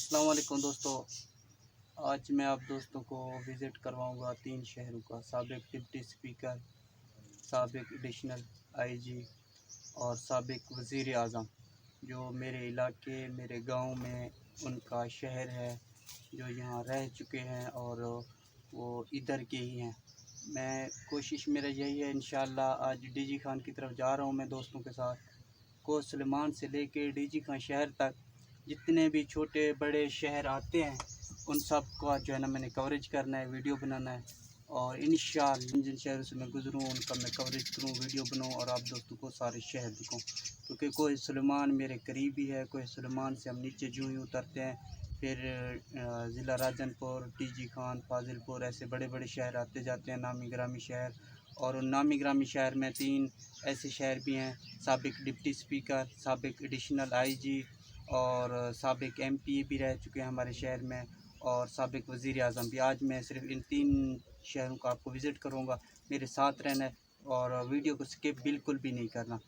अस्सलाम वालेकुम दोस्तों। आज मैं आप दोस्तों को विज़िट करवाऊंगा 3 शहरों का। साबिक डिप्टी स्पीकर, साबिक एडिशनल आईजी और साबिक वज़ीर आज़म, जो मेरे इलाके मेरे गांव में उनका शहर है, जो यहाँ रह चुके हैं और वो इधर के ही हैं। मैं कोशिश मेरा यही है, इंशाअल्लाह आज डीजी खान की तरफ जा रहा हूँ मैं दोस्तों के साथ। कोट सुलेमान से लेके डीजी खान शहर तक जितने भी छोटे बड़े शहर आते हैं उन सब का जो है ना मैंने कवरेज करना है, वीडियो बनाना है। और इंशाअल्लाह जिन शहरों से मैं गुज़रूँ उनका मैं कवरेज करूँ, वीडियो बनाऊँ और आप दोस्तों को सारे शहर दिखाऊँ। क्योंकि कोई सुलेमान मेरे करीबी है, कोई सुलेमान से हम नीचे जूँ ही उतरते हैं, फिर ज़िला राजनपुर, डीजी खान, फाजिलपुर, ऐसे बड़े बड़े शहर आते जाते हैं, नामी ग्रामी शहर। और उन नामी ग्रामी शहर में 3 ऐसे शहर भी हैं, साबिक डिप्टी स्पीकर, साबिक एडिशनल आईजी और साबिक एमपी भी रह चुके हैं हमारे शहर में, और साबिक वज़ीर आज़म भी। आज मैं सिर्फ इन 3 शहरों का आपको विज़िट करूँगा, मेरे साथ रहना है और वीडियो को स्किप बिल्कुल भी नहीं करना।